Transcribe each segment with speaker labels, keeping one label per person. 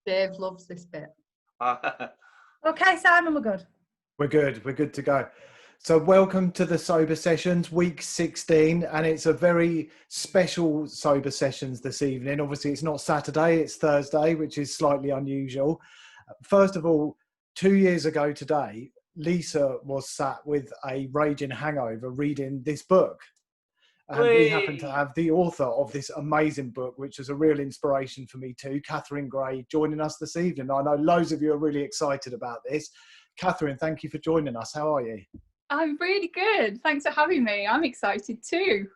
Speaker 1: Dave loves this bit.
Speaker 2: Okay, Simon, we're good.
Speaker 3: We're good. We're good to go. So welcome to the Sober Sessions, week 16, and it's a very special Sober Sessions this evening. Obviously, it's not Saturday, it's Thursday, which is slightly unusual. First of all, 2 years ago today, Lisa was sat with a raging hangover reading this book. And we happen to have the author of this amazing book, which is a real inspiration for me too, Catherine Gray, joining us this evening. I know loads of you are really excited about this. Catherine, thank you for joining us. How are you?
Speaker 4: I'm really good. Thanks for having me. I'm excited too.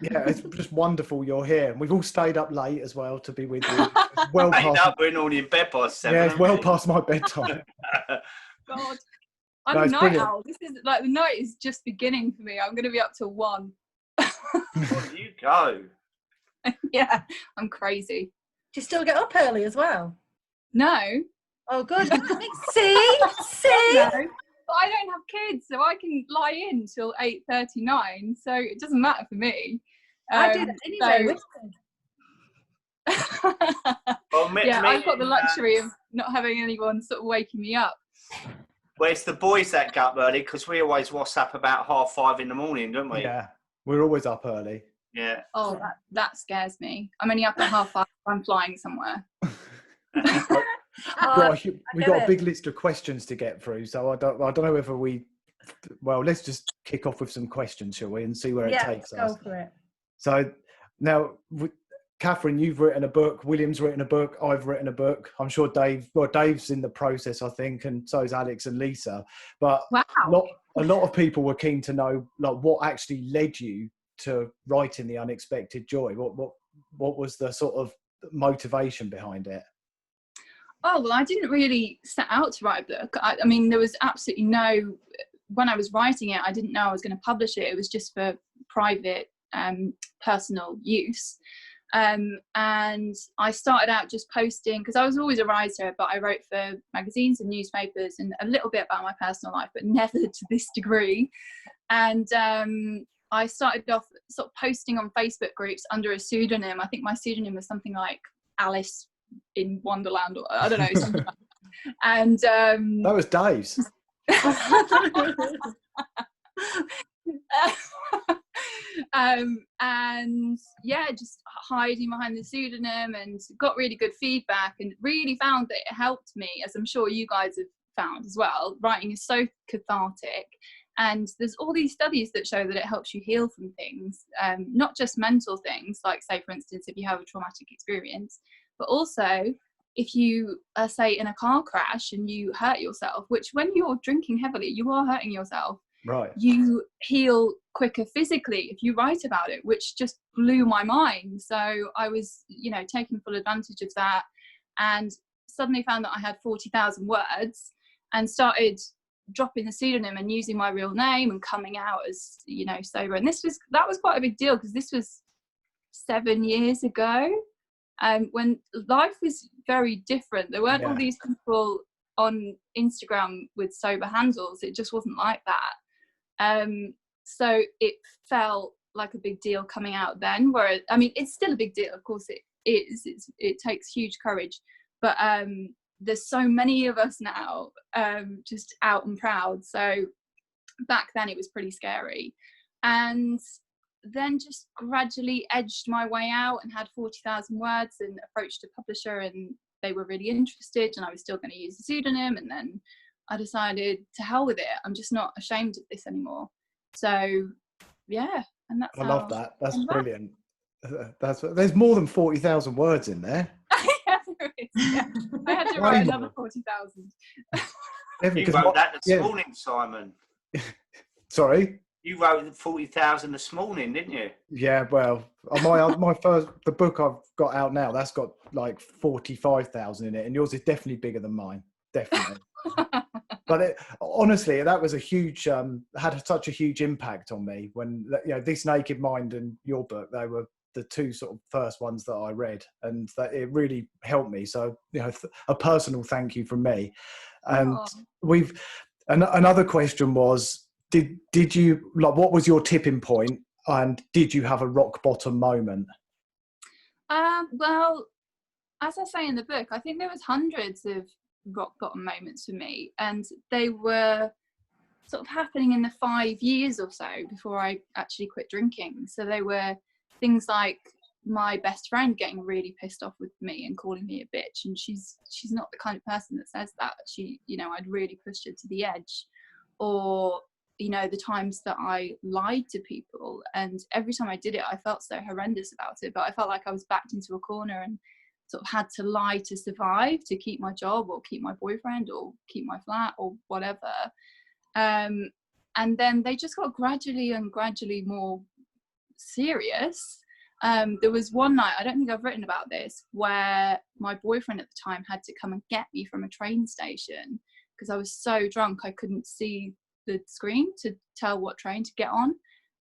Speaker 3: Yeah, it's just wonderful you're here. And we've all stayed up late as well to be with you. It's well past,
Speaker 5: we're normally in bed by 7.
Speaker 3: yeah, it's well past my bedtime.
Speaker 4: God, I'm a night owl. This is like the night is just beginning for me. I'm going to be up till 1.
Speaker 5: Well, you go.
Speaker 4: Yeah, I'm crazy.
Speaker 2: Do you still get up early as well?
Speaker 4: No.
Speaker 2: Oh, good. See?
Speaker 4: No. But I don't have kids, so I can lie in till 8:39. So it doesn't matter for me.
Speaker 2: I do that anyway.
Speaker 4: Yeah, I've got the luxury of not having anyone sort of waking me up.
Speaker 5: Well, it's the boys that get up early because we always WhatsApp about 5:30 in the morning, don't we?
Speaker 3: Yeah, we're always up early.
Speaker 5: Yeah.
Speaker 4: Oh, that scares me. I'm only up at 5:30. I'm flying somewhere.
Speaker 3: We got a big list of questions to get through, so I don't know whether let's just kick off with some questions, shall we, and see where it takes us.
Speaker 2: Go for it.
Speaker 3: So now, Catherine, you've written a book, William's written a book, I've written a book. I'm sure Dave's in the process, I think, and so is Alex and Lisa. But
Speaker 4: wow.
Speaker 3: a lot of people were keen to know like what actually led you to writing The Unexpected Joy. What was the sort of motivation behind it?
Speaker 4: Oh, well, I didn't really set out to write a book. I mean, there was absolutely when I was writing it, I didn't know I was going to publish it. It was just for private, personal use. And I started out just posting, because I was always a writer, but I wrote for magazines and newspapers and a little bit about my personal life, but never to this degree. And I started off sort of posting on Facebook groups under a pseudonym. I think my pseudonym was something like Alice in Wonderland, or I don't know, something like that. And
Speaker 3: that was Dave's.
Speaker 4: And yeah, just hiding behind the pseudonym, and got really good feedback, and really found that it helped me, as I'm sure you guys have found as well. Writing is so cathartic, and there's all these studies that show that it helps you heal from things, not just mental things, like say for instance if you have a traumatic experience, but also if you are say in a car crash and you hurt yourself, which when you're drinking heavily you are hurting yourself,
Speaker 3: right?
Speaker 4: You heal quicker physically if you write about it, which just blew my mind. So I was, taking full advantage of that, and suddenly found that I had 40,000 words, and started dropping the pseudonym and using my real name and coming out as, sober. And that was quite a big deal, because this was 7 years ago, when life was very different. There weren't all these people on Instagram with sober handles. It just wasn't like that. So it felt like a big deal coming out then, where it's still a big deal, of course it is. It takes huge courage, but there's so many of us now, just out and proud. So back then it was pretty scary, and then just gradually edged my way out and had 40,000 words and approached a publisher, and they were really interested, and I was still going to use a pseudonym. And then I decided, to hell with it, I'm just not ashamed of this anymore. So yeah, and that's
Speaker 3: I love that. That's brilliant. There's more than 40,000 words in there.
Speaker 4: Yeah, there is. Yeah. I had to write another 40,000.
Speaker 5: You wrote that this morning, Simon.
Speaker 3: Sorry?
Speaker 5: You wrote 40,000 this morning, didn't you?
Speaker 3: Yeah, well, the book I've got out now, that's got like 45,000 in it, and yours is definitely bigger than mine, definitely. But honestly, that was a huge, had such a huge impact on me when, This Naked Mind and your book, they were the two sort of first ones that I read, and that it really helped me. So, a personal thank you from me. And another question was, did you, what was your tipping point, and did you have a rock bottom moment?
Speaker 4: Well, as I say in the book, I think there was hundreds of rock bottom moments for me, and they were sort of happening in the 5 years or so before I actually quit drinking. So they were things like my best friend getting really pissed off with me and calling me a bitch, and she's not the kind of person that says that. She, you know, I'd really pushed her to the edge. Or, you know, the times that I lied to people, and every time I did it I felt so horrendous about it, but I felt like I was backed into a corner and sort of had to lie to survive, to keep my job or keep my boyfriend or keep my flat or whatever. And then they just got gradually more serious. There was one night, I don't think I've written about this, where my boyfriend at the time had to come and get me from a train station because I was so drunk I couldn't see the screen to tell what train to get on.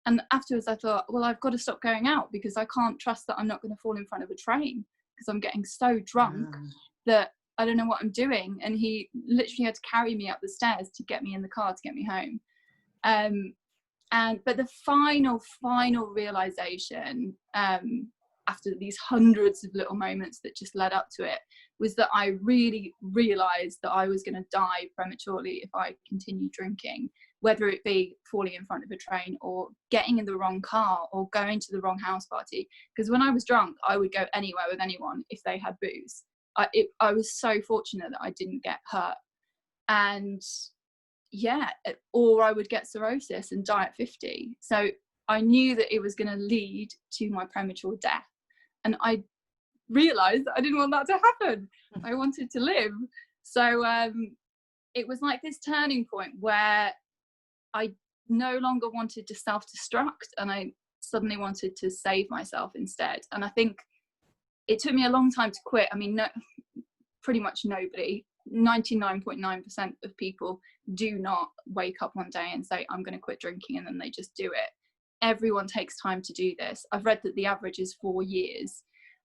Speaker 4: And afterwards I thought, well, I've got to stop going out because I can't trust that I'm not going to fall in front of a train because I'm getting so drunk that I don't know what I'm doing. And he literally had to carry me up the stairs to get me in the car to get me home. But the final realization, after these hundreds of little moments that just led up to it, was that I really realized that I was going to die prematurely if I continued drinking, whether it be falling in front of a train or getting in the wrong car or going to the wrong house party. Because when I was drunk, I would go anywhere with anyone if they had booze. I was so fortunate that I didn't get hurt. And yeah, or I would get cirrhosis and die at 50. So I knew that it was going to lead to my premature death. And I realized that I didn't want that to happen. I wanted to live. So it was like this turning point where I no longer wanted to self-destruct, and I suddenly wanted to save myself instead. And I think it took me a long time to quit. I mean, pretty much nobody, 99.9% of people do not wake up one day and say, I'm going to quit drinking, and then they just do it. Everyone takes time to do this. I've read that the average is 4 years.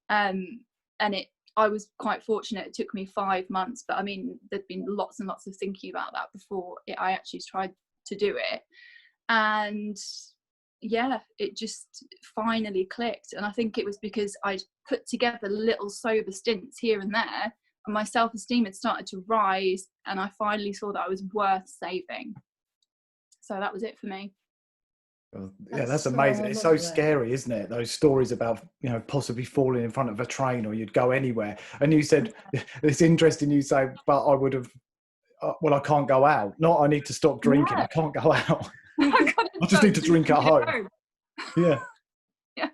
Speaker 4: I was quite fortunate. It took me 5 months, but I mean, there'd been lots and lots of thinking about that before I actually tried to do it. And yeah, it just finally clicked. And I think it was because I'd put together little sober stints here and there, and my self-esteem had started to rise, and I finally saw that I was worth saving. So that was it for me.
Speaker 3: Well, yeah, that's amazing. It's so scary, isn't it? Those stories about, you know, possibly falling in front of a train, or you'd go anywhere. And you said, it's interesting you say, but I would have, well, I can't go out. Not I need to stop drinking.
Speaker 4: Yeah.
Speaker 3: I can't go out. I just need to drink at home. Yeah.
Speaker 4: Yeah.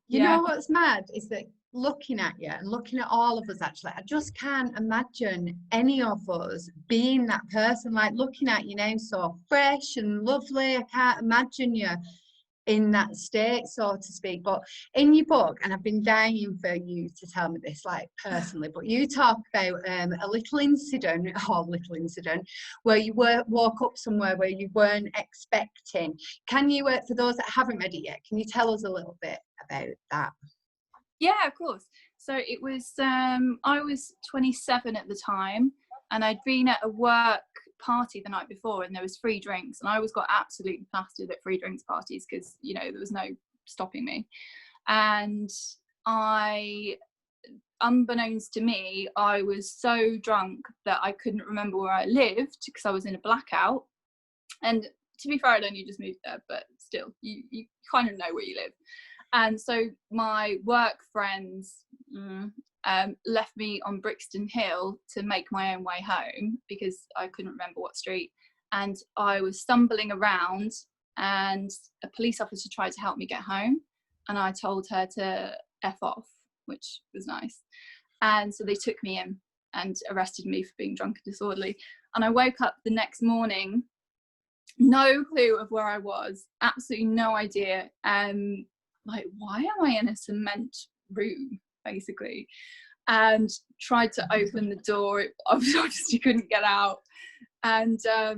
Speaker 1: You know what's mad is that looking at you and looking at all of us, actually, I just can't imagine any of us being that person, like looking at you now so fresh and lovely. I can't imagine you in that state, so to speak. But in your book, and I've been dying for you to tell me this, like personally, but you talk about a little incident where you woke up somewhere where you weren't expecting. Can you, for those that haven't read it yet, can you tell us a little bit about that?
Speaker 4: Yeah, of course. So it was, I was 27 at the time, and I'd been at a work party the night before, and there was free drinks, and I always got absolutely plastered at free drinks parties because, you know, there was no stopping me. And unbeknownst to me, I was so drunk that I couldn't remember where I lived because I was in a blackout. And to be fair, I'd only just moved there, but still, you kind of know where you live. And so my work friends left me on Brixton Hill to make my own way home because I couldn't remember what street. And I was stumbling around, and a police officer tried to help me get home, and I told her to F off, which was nice. And so they took me in and arrested me for being drunk and disorderly. And I woke up the next morning, no clue of where I was, absolutely no idea. Like, why am I in a cement room, basically? And tried to open the door. I obviously couldn't get out. And I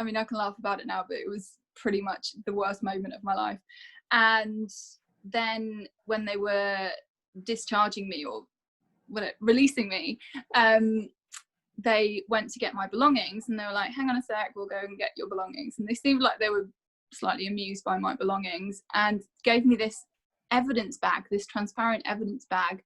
Speaker 4: mean, I can laugh about it now, but it was pretty much the worst moment of my life. And then when they were discharging me, or releasing me, they went to get my belongings, and they were like, hang on a sec, we'll go and get your belongings. And they seemed like they were slightly amused by my belongings, and gave me this evidence bag, this transparent evidence bag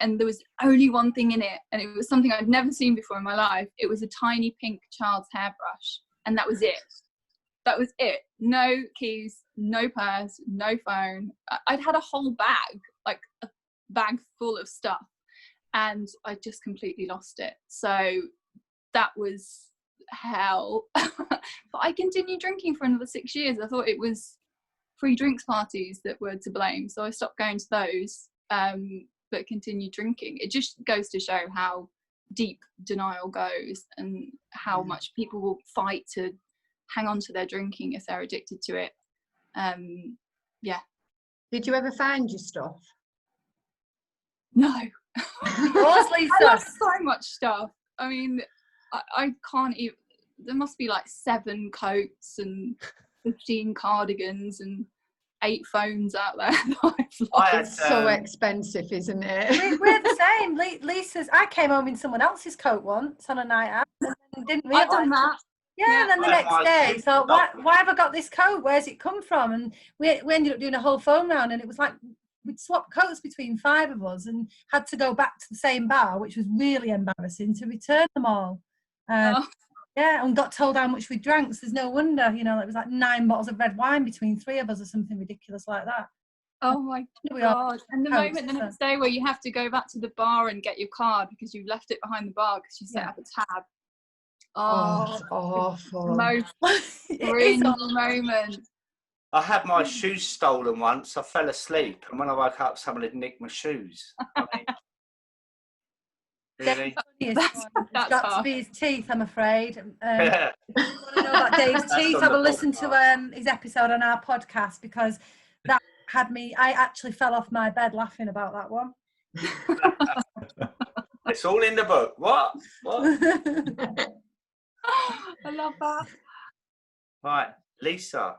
Speaker 4: and there was only one thing in it, and it was something I'd never seen before in my life. It was a tiny pink child's hairbrush, and that was it. That was it. No keys, no purse, no phone. I'd had a whole bag, like a bag full of stuff, and I just completely lost it. So that was hell. But I continued drinking for another 6 years. I thought it was free drinks parties that were to blame, so I stopped going to those, but continued drinking. It just goes to show how deep denial goes and how much people will fight to hang on to their drinking if they're addicted to it.
Speaker 1: Did you ever find your stuff?
Speaker 4: No.
Speaker 2: Yours, Lisa.
Speaker 4: I lost so much stuff. I mean, I can't even, there must be like 7 coats and 15 cardigans and 8 phones out there that I've lost.
Speaker 1: It's so expensive, isn't it?
Speaker 2: We're the same. Lisa's, I came home in someone else's coat once on a night out and didn't realise.
Speaker 4: I've done that.
Speaker 2: Yeah, and then the next day, thought, why have I got this coat? Where's it come from? And we ended up doing a whole phone round, and it was like we'd swapped coats between 5 of us and had to go back to the same bar, which was really embarrassing, to return them all. Yeah, and got told how much we drank, so there's no wonder, you know, it was like 9 bottles of red wine between 3 of us or something ridiculous like that.
Speaker 4: Oh my God. And the moment the next day where you have to go back to the bar and get your card because you left it behind the bar because you set up a tab. Oh,
Speaker 1: it's awful.
Speaker 4: Most cringe moment.
Speaker 5: I had my shoes stolen once. I fell asleep, and when I woke up, someone had nicked my shoes. I mean, really?
Speaker 2: That's got to be his teeth, I'm afraid. If you want to know about Dave's teeth, have a listen to his episode on our podcast, because that had me, I actually fell off my bed laughing about that one.
Speaker 5: It's all in the book. What?
Speaker 4: I love that.
Speaker 5: Right, Lisa.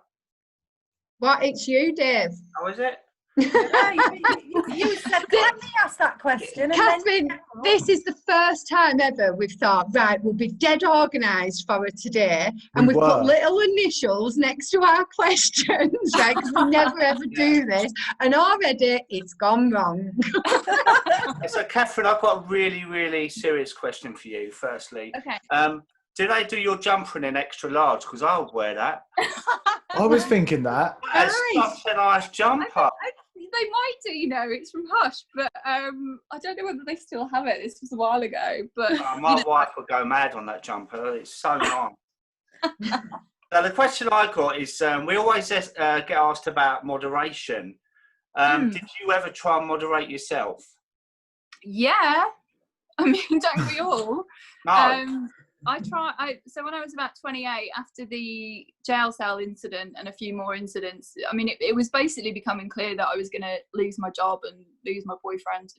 Speaker 1: What? It's you, Dave.
Speaker 5: How is it?
Speaker 2: You said, let me ask that question.
Speaker 1: Catherine, this is the first time ever we've thought, right, we'll be dead organised for it today, and we've put little initials next to our questions, right, because we never ever do this, and already it's gone wrong.
Speaker 5: So, Catherine, I've got a really, really serious question for you, firstly.
Speaker 4: Okay.
Speaker 5: Do they do your jumper in an extra large? Because I would wear that.
Speaker 3: I was thinking that.
Speaker 5: That's such a nice jumper.
Speaker 4: They might do, you know, it's from Hush, but I don't know whether they still have it. This was a while ago, but
Speaker 5: my wife would go mad on that jumper. It's so nice. Now, the question I got is, we always get asked about moderation. Did you ever try and moderate yourself?
Speaker 4: Yeah, I mean, don't we all?
Speaker 5: No.
Speaker 4: So when I was about 28, after the jail cell incident and a few more incidents, I mean, it was basically becoming clear that I was going to lose my job and lose my boyfriend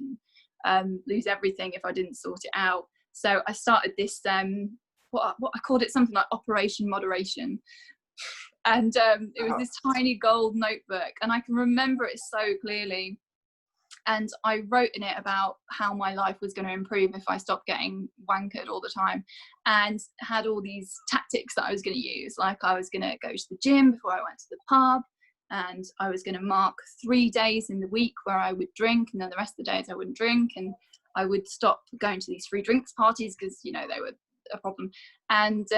Speaker 4: and lose everything if I didn't sort it out. So I started this, what I called it something like Operation Moderation. And it was this tiny gold notebook, and I can remember it so clearly. And I wrote in it about how my life was going to improve if I stopped getting wankered all the time, and had all these tactics that I was going to use. Like, I was going to go to the gym before I went to the pub, and I was going to mark 3 days in the week where I would drink, and then the rest of the days I wouldn't drink, and I would stop going to these free drinks parties because, you know, they were a problem. And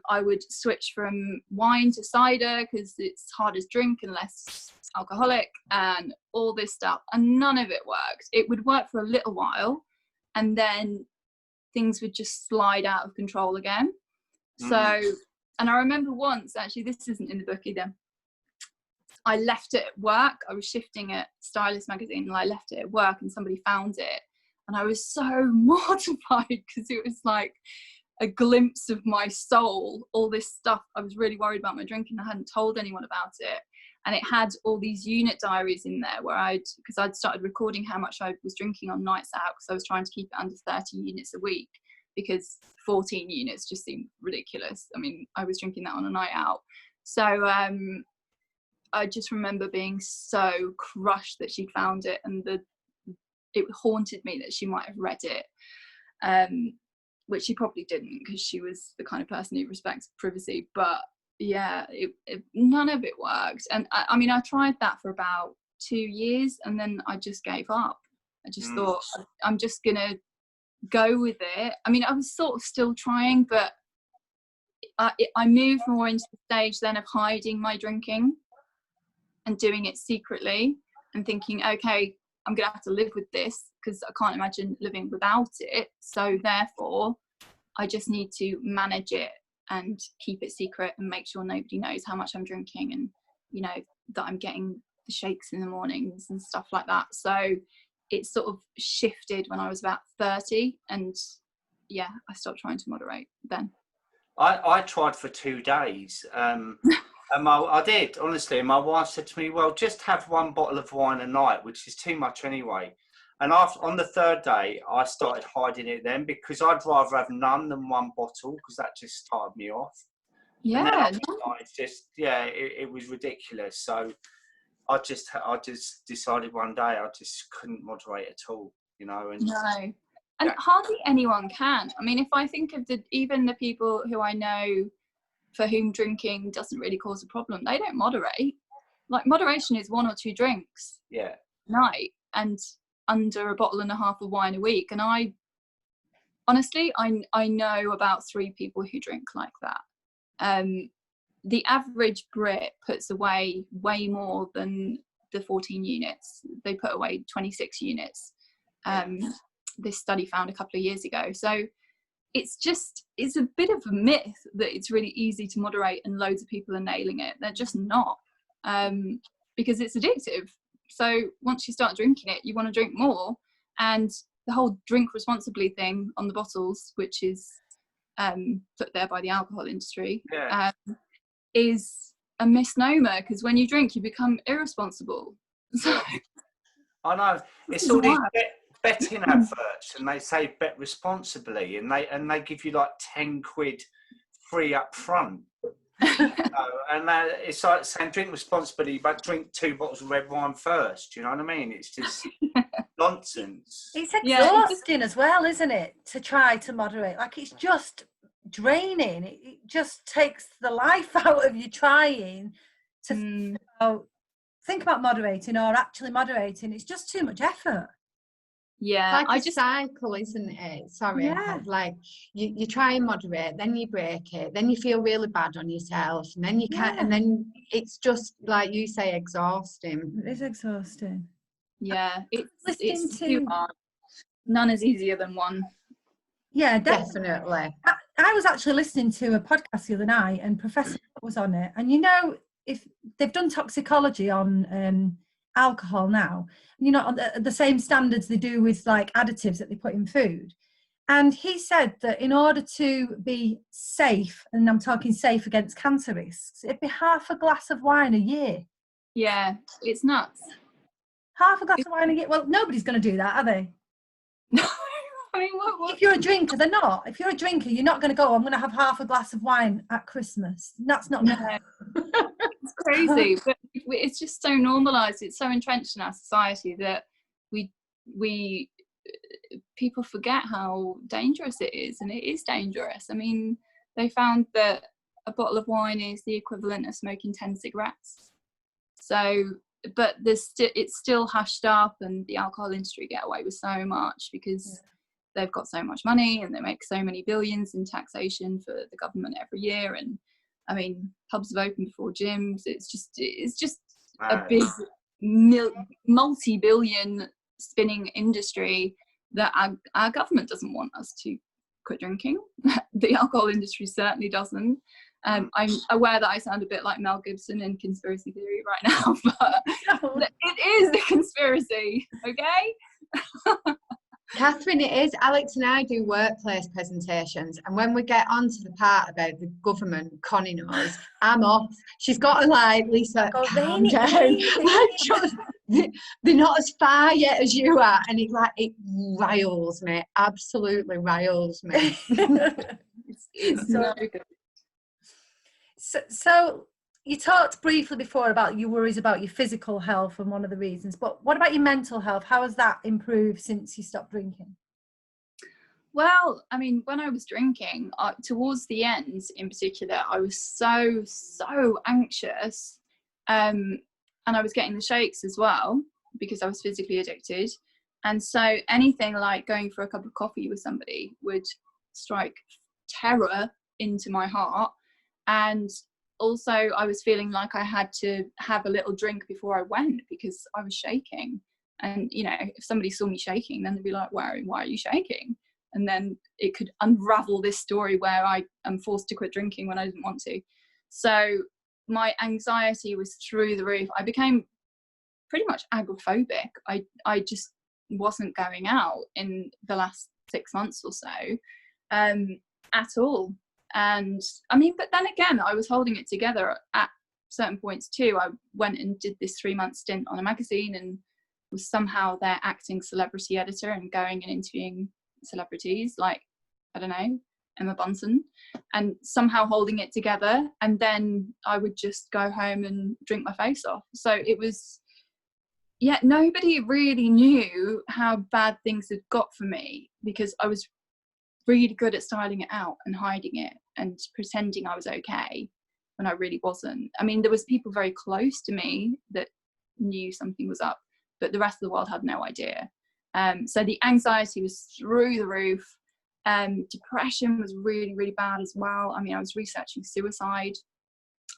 Speaker 4: I would switch from wine to cider because it's harder to drink and less alcoholic, and all this stuff, and none of it worked. It would work for a little while, and then things would just slide out of control again. So, and I remember once, actually, this isn't in the book either, I left it at work. I was shifting at Stylist magazine, and I left it at work, and somebody found it, and I was so mortified because it was like a glimpse of my soul, all this stuff. I was really worried about my drinking. I hadn't told anyone about it. And it had all these unit diaries in there where because I'd started recording how much I was drinking on nights out, because I was trying to keep it under 30 units a week, because 14 units just seemed ridiculous. I mean, I was drinking that on a night out. So I just remember being so crushed that she'd found it, and it haunted me that she might have read it, which she probably didn't, because she was the kind of person who respects privacy. But yeah, none of it worked. And I mean, I tried that for about 2 years, and then I just gave up. I just thought, I'm just gonna go with it. I mean, I was sort of still trying, but I moved more into the stage then of hiding my drinking and doing it secretly and thinking, okay, I'm gonna have to live with this because I can't imagine living without it. So therefore, I just need to manage it and keep it secret and make sure nobody knows how much I'm drinking, and you know that I'm getting the shakes in the mornings and stuff like that. So it sort of shifted when I was about 30, and yeah, I stopped trying to moderate then.
Speaker 5: I tried for 2 days, and I did, honestly. And my wife said to me, well, just have one bottle of wine a night, which is too much anyway. And on the 3rd day, I started hiding it then, because I'd rather have none than one bottle, because that just started me off.
Speaker 4: Yeah.
Speaker 5: It's just, yeah, it was ridiculous. So I just decided one day I just couldn't moderate at all, you know. And
Speaker 4: no. And hardly anyone can. I mean, if I think of even the people who I know for whom drinking doesn't really cause a problem, they don't moderate. Like, moderation is 1 or 2 drinks a night and under a bottle and a half of wine a week. And I honestly know about 3 people who drink like that. The average Brit puts away way more than the 14 units. They put away 26 units. This study found a couple of years ago. So it's a bit of a myth that it's really easy to moderate and loads of people are nailing it. They're just not, because it's addictive. So once you start drinking it, you want to drink more. And the whole drink responsibly thing on the bottles, which is put there by the alcohol industry, is a misnomer, because when you drink, you become irresponsible. So,
Speaker 5: I know. It's all these betting adverts, and they say bet responsibly, and they give you like 10 quid free up front. And it's like saying drink responsibly, but drink 2 bottles of red wine first. You know what I mean? It's just nonsense.
Speaker 2: It's exhausting as well, isn't it? To try to moderate, like, it's just draining. It just takes the life out of you trying to think about moderating or actually moderating. It's just too much effort.
Speaker 1: Yeah, it's like cycle, isn't it? Sorry, like you try and moderate, then you break it, then you feel really bad on yourself, and then you can't, and then it's just like you say, exhausting.
Speaker 2: It is exhausting.
Speaker 4: Yeah, it's too hard. None is easier than one.
Speaker 2: Yeah,
Speaker 1: definitely.
Speaker 2: I was actually listening to a podcast the other night, and Professor was on it, and you know, if they've done toxicology on alcohol now, you know, on the same standards they do with like additives that they put in food. And he said that in order to be safe, and I'm talking safe against cancer risks, it'd be half a glass of wine a year.
Speaker 4: Yeah, it's nuts.
Speaker 2: Half a glass of wine a year. Well, nobody's going to do that, are they?
Speaker 4: No. I mean, what? If
Speaker 2: you're a drinker, they're not. If you're a drinker, you're not going to go, I'm going to have half a glass of wine at Christmas. That's not
Speaker 4: It's crazy, but it's just so normalised. It's so entrenched in our society that we people forget how dangerous it is, and it is dangerous. I mean, they found that a bottle of wine is the equivalent of smoking 10 cigarettes. So, but it's still hushed up, and the alcohol industry get away with so much because they've got so much money and they make so many billions in taxation for the government every year. And I mean, pubs have opened before gyms. It's just a big multi-billion spinning industry that our government doesn't want us to quit drinking. The alcohol industry certainly doesn't. I'm aware that I sound a bit like Mel Gibson in conspiracy theory right now, but it is a conspiracy, okay?
Speaker 1: Catherine, it is. Alex and I do workplace presentations, and when we get onto the part about the government conning us, I'm off. She's got to like, Lisa, calm down. They're not as far yet as you are, and it riles me, absolutely riles me.
Speaker 4: it's so good.
Speaker 2: So you talked briefly before about your worries about your physical health and one of the reasons, but what about your mental health? How has that improved since you stopped drinking?
Speaker 4: Well, I mean, when I was drinking, towards the end in particular, I was so anxious, and I was getting the shakes as well because I was physically addicted. And so anything like going for a cup of coffee with somebody would strike terror into my heart. And also I was feeling like I had to have a little drink before I went because I was shaking. And, you know, if somebody saw me shaking, then they'd be like, why are you shaking? And then it could unravel this story where I am forced to quit drinking when I didn't want to. So my anxiety was through the roof. I became pretty much agoraphobic. I just wasn't going out in the last 6 months or so at all. And I mean, but then again, I was holding it together at certain points too. I went and did this 3-month stint on a magazine and was somehow their acting celebrity editor and going and interviewing celebrities like, I don't know, Emma Bunton, and somehow holding it together. And then I would just go home and drink my face off. So it was, yeah, nobody really knew how bad things had got for me because I was really good at styling it out and hiding it and pretending I was okay when I really wasn't. I mean, there was people very close to me that knew something was up, but the rest of the world had no idea. So the anxiety was through the roof. Depression was really, really bad as well. I mean, I was researching suicide.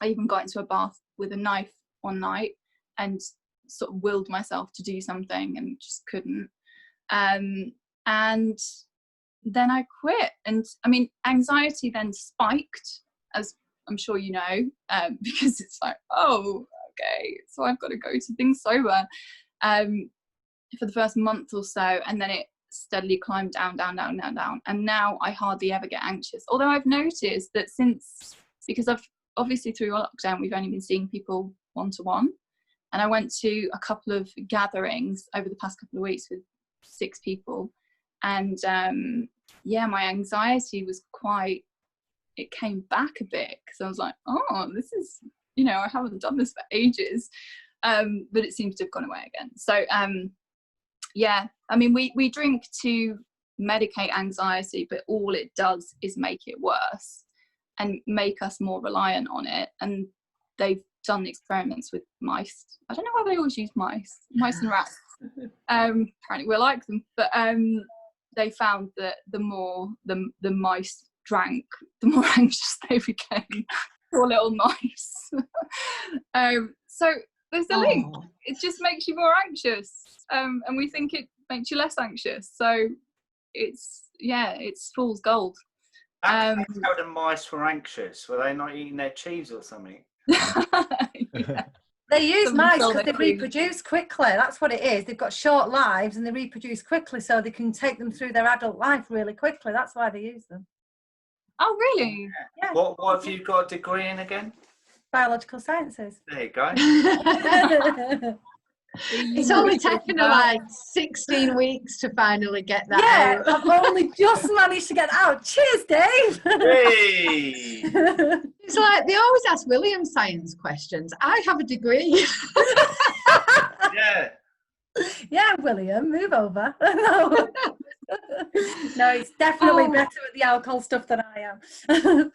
Speaker 4: I even got into a bath with a knife one night and sort of willed myself to do something and just couldn't. And then I quit. And I mean, anxiety then spiked, as I'm sure you know, because it's like, oh, okay, so I've got to go to things sober for the first month or so, and then it steadily climbed down. And now I hardly ever get anxious. Although I've noticed that because I've obviously through lockdown, we've only been seeing people one-to-one. And I went to a couple of gatherings over the past couple of weeks with 6 people. And yeah, my anxiety was it came back a bit because I was like, oh, this is, you know, I haven't done this for ages. But it seems to have gone away again. So yeah, I mean, we drink to medicate anxiety, but all it does is make it worse and make us more reliant on it. And they've done experiments with mice. I don't know why they always use mice and rats. Apparently we like them, but they found that the more the mice drank, the more anxious they became. Poor little mice. So there's a link. It just makes you more anxious, and we think it makes you less anxious. So it's fool's gold.
Speaker 5: How the mice were anxious? Were they not eating their cheese or something?
Speaker 4: Yeah.
Speaker 2: They use mice because they reproduce quickly. That's what it is. They've got short lives and they reproduce quickly, so they can take them through their adult life really quickly. That's why they use them.
Speaker 4: Oh, really?
Speaker 2: Yeah.
Speaker 5: What have you got a degree in again?
Speaker 2: Biological sciences.
Speaker 5: There you go.
Speaker 1: It's only taken her like 16 weeks to finally get that out.
Speaker 2: I've only just managed to get that out. Cheers, Dave.
Speaker 5: Hey.
Speaker 1: It's like they always ask William science questions. I have a degree.
Speaker 5: Yeah.
Speaker 2: Yeah, William, move over. No, it's definitely better with the alcohol stuff than I am.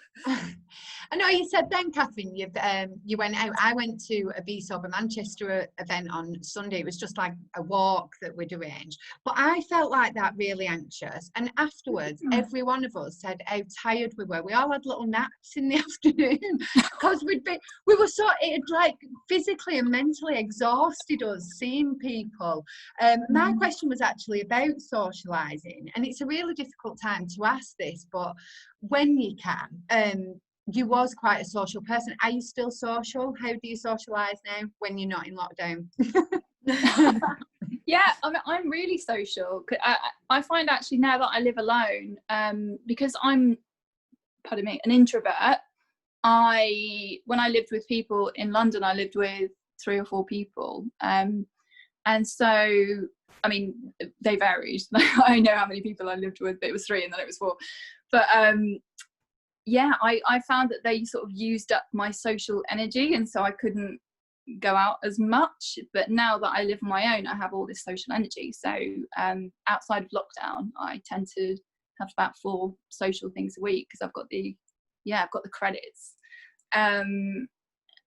Speaker 1: I know you said then, Catherine, you went out. I went to a Be Sober Manchester event on Sunday. It was just like a walk that we'd arranged. But I felt like that really anxious. And afterwards, every one of us said how tired we were. We all had little naps in the afternoon because we were so, it had like physically and mentally exhausted us seeing people. My question was actually about socializing. And it's a really difficult time to ask this, but when you can, you was quite a social person. Are you still social? How do you socialize now when you're not in lockdown?
Speaker 4: Yeah, I mean, I'm really social. I find actually now that I live alone, because I'm, an introvert. When I lived with people in London, I lived with 3 or 4 people, and so I mean they varied. I know how many people I lived with, but it was 3 and then it was 4. But yeah, I found that they sort of used up my social energy, and so I couldn't go out as much. But now that I live on my own, I have all this social energy. So outside of lockdown, I tend to have about 4 social things a week because I've got the credits. And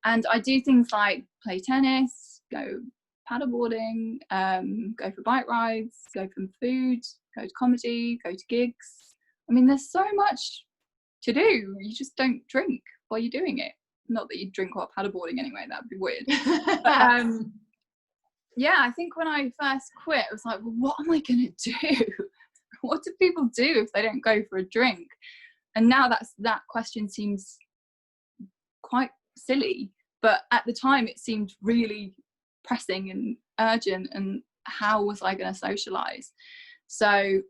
Speaker 4: I do things like play tennis, go paddleboarding, go for bike rides, go for food, go to comedy, go to gigs. I mean, there's so much to do. You just don't drink while you're doing it. Not that you drink while paddleboarding anyway, that'd be weird. But, yeah, I think when I first quit, I was like, well, what am I going to do? What do people do if they don't go for a drink? And now that question seems quite silly, but at the time it seemed really pressing and urgent, and how was I going to socialize? So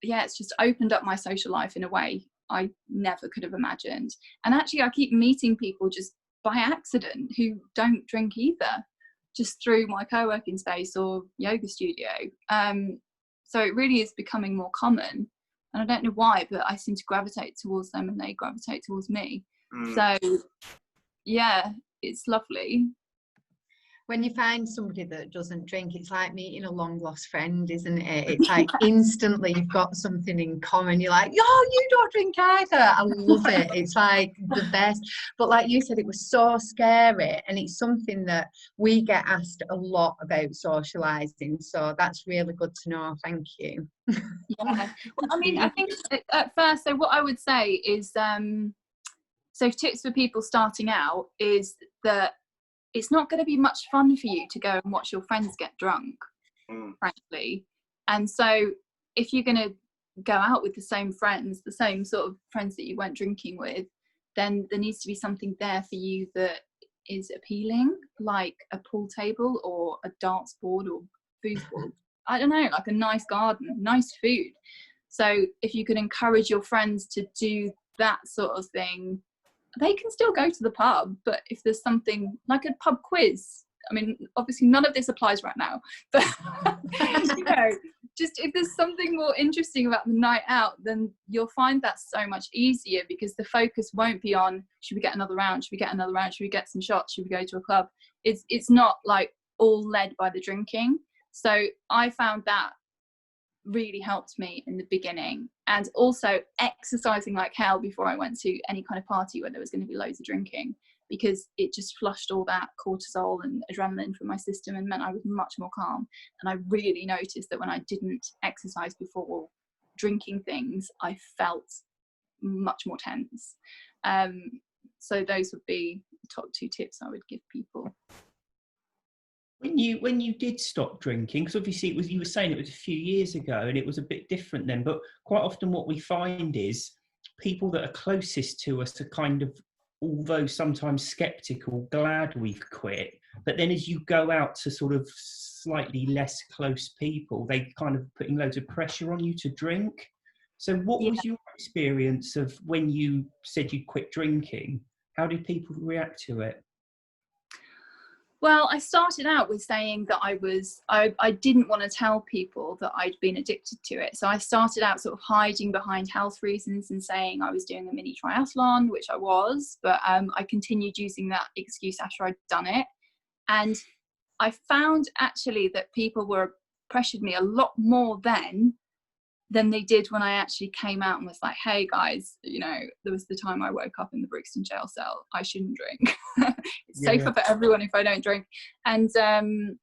Speaker 4: yeah, it's just opened up my social life in a way I never could have imagined. And actually I keep meeting people just by accident who don't drink either, just through my co-working space or yoga studio. So it really is becoming more common, and I don't know why, but I seem to gravitate towards them and they gravitate towards me. So yeah, it's lovely.
Speaker 1: When you find somebody that doesn't drink, it's like meeting a long lost friend, isn't it? It's like instantly you've got something in common. You're like, oh, you don't drink either. I love it. It's like the best. But like you said, it was so scary, and it's something that we get asked a lot about, socializing. So that's really good to know. Thank you.
Speaker 4: Yeah. Well, I mean, I think at first, so what I would say is, so tips for people starting out is that it's not going to be much fun for you to go and watch your friends get drunk, frankly. And so if you're going to go out with the same friends, the same sort of friends that you went drinking with, then there needs to be something there for you that is appealing, like a pool table or a darts board or foosball. I don't know, like a nice garden, nice food. So if you can encourage your friends to do that sort of thing, they can still go to the pub, but if there's something like a pub quiz, I mean, obviously none of this applies right now, but you know, just if there's something more interesting about the night out, then you'll find that so much easier, because the focus won't be on, should we get another round, should we get another round, should we get some shots, should we go to a club? It's not like all led by the drinking. So I found that really helped me in the beginning, and also exercising like hell before I went to any kind of party where there was going to be loads of drinking, because it just flushed all that cortisol and adrenaline from my system and meant I was much more calm. And I really noticed that when I didn't exercise before drinking things, I felt much more tense. So those would be the top 2 tips I would give people.
Speaker 6: When you did stop drinking, because obviously you were saying it was a few years ago and it was a bit different then, but quite often what we find is people that are closest to us are kind of, although sometimes skeptical, glad we've quit. But then as you go out to sort of slightly less close people, they kind of putting loads of pressure on you to drink. So what was your experience of when you said you quit drinking? How did people react to it?
Speaker 4: Well, I started out with saying that I didn't want to tell people that I'd been addicted to it. So I started out sort of hiding behind health reasons and saying I was doing a mini triathlon, which I was, but I continued using that excuse after I'd done it. And I found actually that people pressured me a lot more then than they did when I actually came out and was like, hey guys, you know, there was the time I woke up in the Brixton jail cell. I shouldn't drink. It's safer for everyone if I don't drink. And then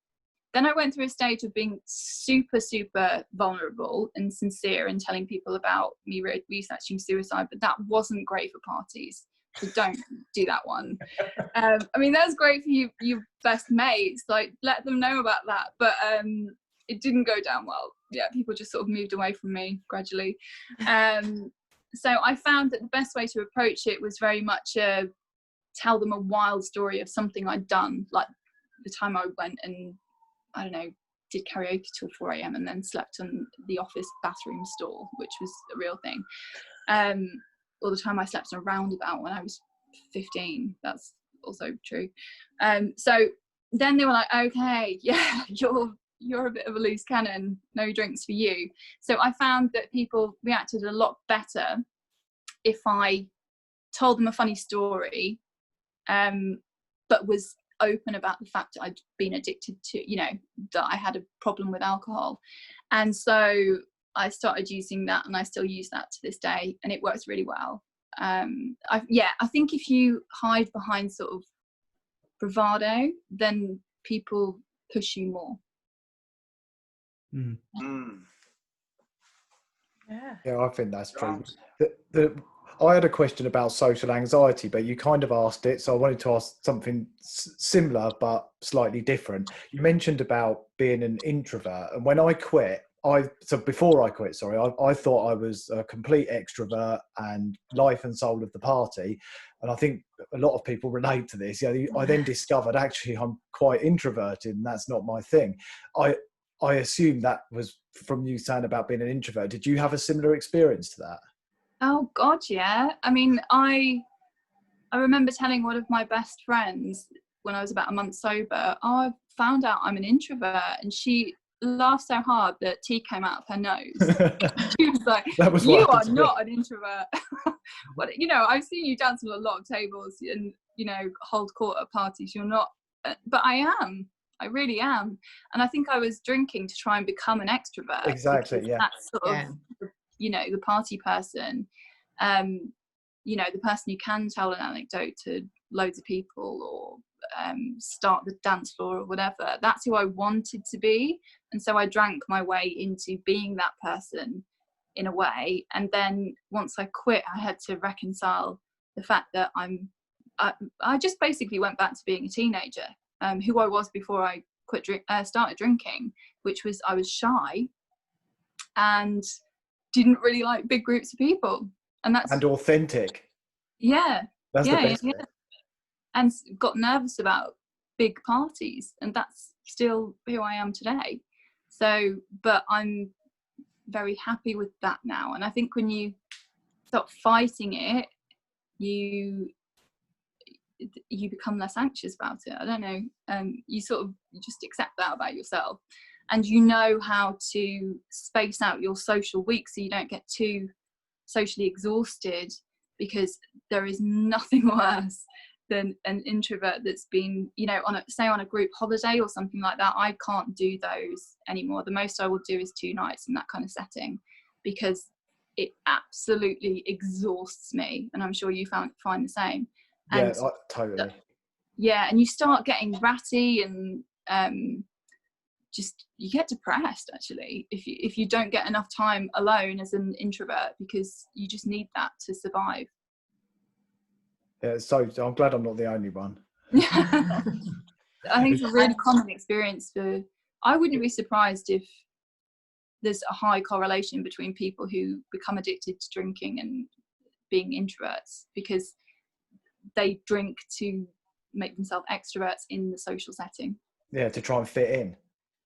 Speaker 4: I went through a stage of being super, super vulnerable and sincere and telling people about me researching suicide, but that wasn't great for parties. So don't do that one. I mean, that's great for your best mates, like let them know about that. But it didn't go down well. Yeah, people just sort of moved away from me gradually. So I found that the best way to approach it was very much tell them a wild story of something I'd done, like the time I went and, I don't know, did karaoke till 4 a.m. and then slept on the office bathroom stall, which was a real thing. Or the time I slept on a roundabout when I was 15. That's also true. So then they were like, okay, yeah, you're a bit of a loose cannon, no drinks for you. So I found that people reacted a lot better if I told them a funny story, but was open about the fact that I'd been addicted to, you know, that I had a problem with alcohol. And so I started using that, and I still use that to this day, and it works really well. I think if you hide behind sort of bravado, then people push you more.
Speaker 3: Yeah, I think that's true. I had a question about social anxiety, but you kind of asked it, so I wanted to ask something similar but slightly different. You mentioned about being an introvert, and when I quit, before I quit, I thought I was a complete extrovert and life and soul of the party, and I think a lot of people relate to this. I then discovered actually I'm quite introverted, and that's not my thing. I assume that was from you saying about being an introvert. Did you have a similar experience to that?
Speaker 4: Oh God, yeah. I mean, I remember telling one of my best friends when I was about a month sober, I found out I'm an introvert, and she laughed so hard that tea came out of her nose. She was like, "You are not an introvert." What, I've seen you dance on a lot of tables and hold court at parties. You're not, but I am. I really am. And I think I was drinking to try and become an extrovert.
Speaker 3: Exactly. Yeah.
Speaker 4: That's sort of the party person, the person who can tell an anecdote to loads of people or start the dance floor or whatever. That's who I wanted to be. And so I drank my way into being that person in a way. And then once I quit, I had to reconcile the fact that I just basically went back to being a teenager, who I was before I started drinking, which was I was shy and didn't really like big groups of people, and
Speaker 3: authentic.
Speaker 4: Yeah,
Speaker 3: that's the best bit.
Speaker 4: And got nervous about big parties, and that's still who I am today. So, but I'm very happy with that now, and I think when you stop fighting it, you become less anxious about it. I don't know. You just accept that about yourself, and you know how to space out your social week so you don't get too socially exhausted, because there is nothing worse than an introvert that's been, on a group holiday or something like that. I can't do those anymore. The most I will do is 2 nights in that kind of setting, because it absolutely exhausts me, and I'm sure you find the same. And
Speaker 3: totally.
Speaker 4: Yeah, and you start getting ratty, and just you get depressed actually if you don't get enough time alone as an introvert, because you just need that to survive.
Speaker 3: Yeah, so I'm glad I'm not the only one.
Speaker 4: I think it's a really common experience I wouldn't be surprised if there's a high correlation between people who become addicted to drinking and being introverts, because they drink to make themselves extroverts in the social setting. Yeah,
Speaker 3: to try and fit in,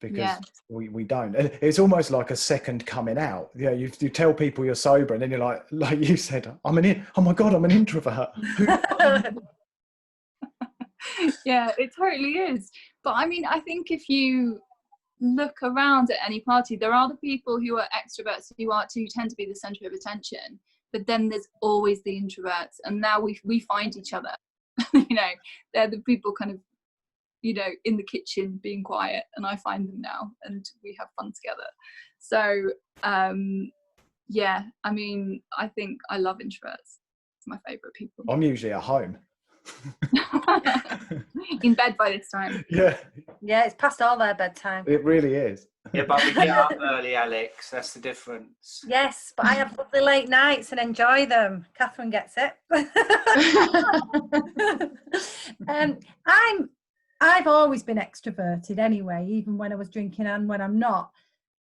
Speaker 3: because we don't. And it's almost like a second coming out. Yeah, you tell people you're sober, and then you're like you said, oh my God, I'm an introvert.
Speaker 4: Yeah, it totally is. But I mean, I think if you look around at any party, there are the people who are extroverts who tend to be the center of attention, but then there's always the introverts, and now we find each other. They're the people kind of in the kitchen being quiet, and I find them now, and we have fun together. So yeah, I mean, I think I love introverts. It's my favorite people.
Speaker 3: I'm usually at home.
Speaker 4: In bed by this time.
Speaker 2: Yeah, it's past all their bedtime.
Speaker 3: It really is.
Speaker 5: Yeah, but we get up early, Alex. That's the difference.
Speaker 2: Yes, but I have lovely late nights and enjoy them. Catherine gets it. I've always been extroverted anyway, even when I was drinking and when I'm not.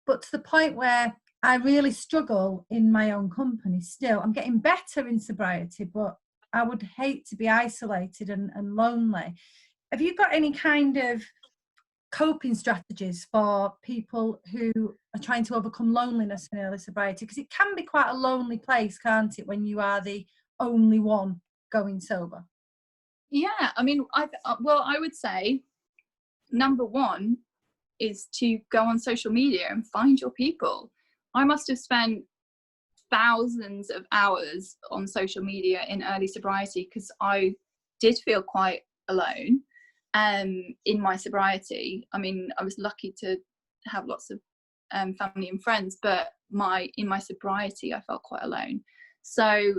Speaker 2: But to the point where I really struggle in my own company still. I'm getting better in sobriety, but I would hate to be isolated and lonely. Have you got any kind of coping strategies for people who are trying to overcome loneliness in early sobriety? Because it can be quite a lonely place, can't it, when you are the only one going sober?
Speaker 4: Yeah, I mean, I would say number one is to go on social media and find your people. I must have spent thousands of hours on social media in early sobriety, because I did feel quite alone in my sobriety. I mean, I was lucky to have lots of family and friends, but in my sobriety I felt quite alone. So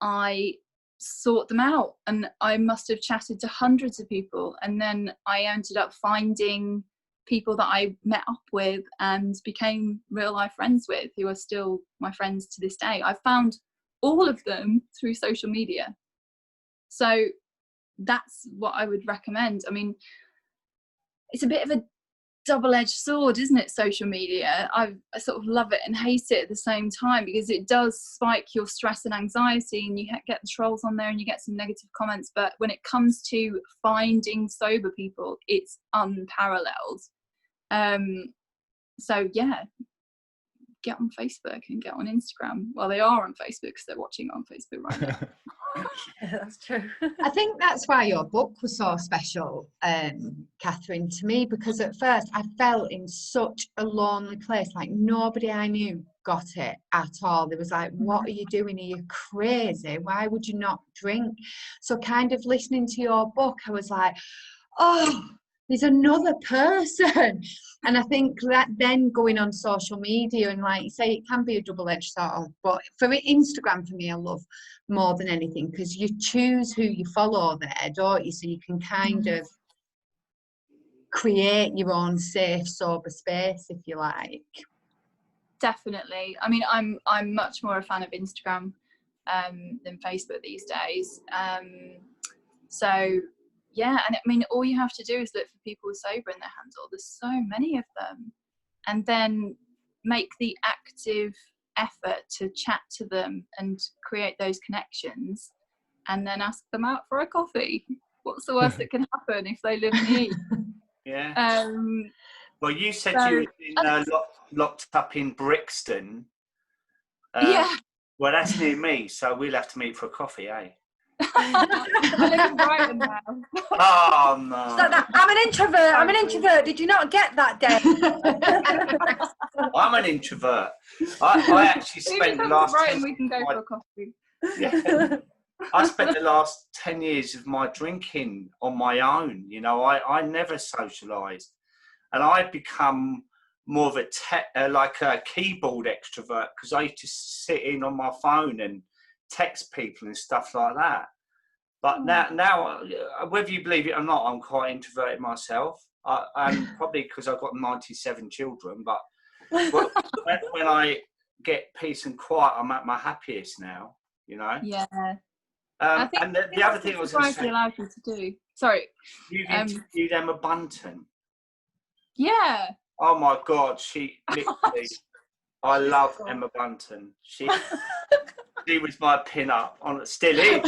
Speaker 4: I sought them out, and I must have chatted to hundreds of people, and then I ended up finding people that I met up with and became real life friends with, who are still my friends to this day. I found all of them through social media. So that's what I would recommend. I mean, it's a bit of a double-edged sword, isn't it, social media? I sort of love it and hate it at the same time, because it does spike your stress and anxiety, and you get the trolls on there and you get some negative comments. But when it comes to finding sober people, it's unparalleled. So yeah, get on Facebook and get on Instagram. Well, they are on Facebook because they're watching on Facebook right now.
Speaker 2: Yeah, that's true.
Speaker 1: I think that's why your book was so special, Catherine, to me, because at first I felt in such a lonely place, like nobody I knew got it at all. There was like, what are you doing? Are you crazy? Why would you not drink? So kind of listening to your book, I was like, oh, there's another person. And I think that then going on social media, and like you say, it can be a double-edged sword, but for Instagram, for me, I love more than anything, because you choose who you follow there, don't you? So you can kind of create your own safe, sober space, if you like.
Speaker 4: Definitely. I mean, I'm much more a fan of Instagram than Facebook these days. So yeah, and I mean, all you have to do is look for people with sober in their handle. There's so many of them, and then make the active effort to chat to them and create those connections, and then ask them out for a coffee. What's the worst that can happen if they live near you?
Speaker 5: Yeah. Well, you said you were locked up in Brixton.
Speaker 4: Yeah.
Speaker 5: Well, that's near me, so we'll have to meet for a coffee, eh?
Speaker 4: I live in Brighton now.
Speaker 5: Oh no!
Speaker 2: I'm an introvert. I'm an introvert. Did you not get that, Dave?
Speaker 5: I'm an introvert. I actually spent the last.
Speaker 4: Brighton, we can go for a coffee.
Speaker 5: Yeah. I spent the last 10 years of my drinking on my own. You know, I never socialised, and I've become more of like a keyboard extrovert, because I used to sit in on my phone and text people and stuff like that. But now, whether you believe it or not, I'm quite introverted myself. And probably because I've got 97 children. But when I get peace and quiet, I'm at my happiest now. You know.
Speaker 4: Yeah.
Speaker 5: And the other thing I was going to say,
Speaker 4: allowed you to do. Sorry.
Speaker 5: You've interviewed Emma Bunton.
Speaker 4: Yeah.
Speaker 5: Oh my God, she literally. I love Emma Bunton. She was my pin-up, still is.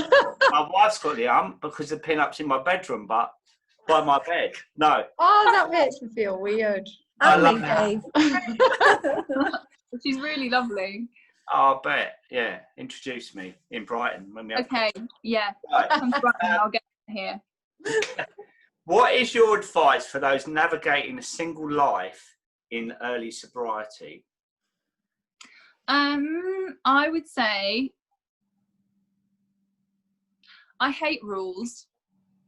Speaker 5: My wife's got the because the pin-up's in my bedroom, but by my bed. No.
Speaker 1: Oh, that makes me feel weird.
Speaker 5: I love that.
Speaker 4: She's really lovely.
Speaker 5: I bet. Yeah. Introduce me in Brighton when we have.
Speaker 4: Okay. Yeah.
Speaker 5: Right.
Speaker 4: Come to Brighton, I'll get here.
Speaker 5: What is your advice for those navigating a single life in early sobriety?
Speaker 4: I would say I hate rules,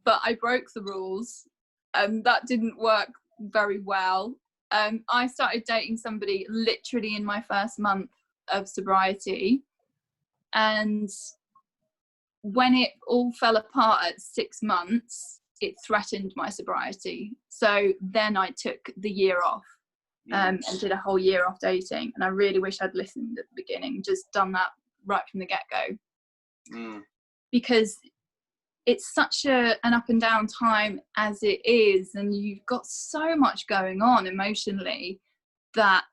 Speaker 4: but I broke the rules, and that didn't work very well. I started dating somebody literally in my first month of sobriety, and when it all fell apart at 6 months, it threatened my sobriety. So then I took the year off. And did a whole year off dating, and I really wish I'd listened at the beginning, just done that right from the get-go, because it's such an up and down time as it is, and you've got so much going on emotionally that,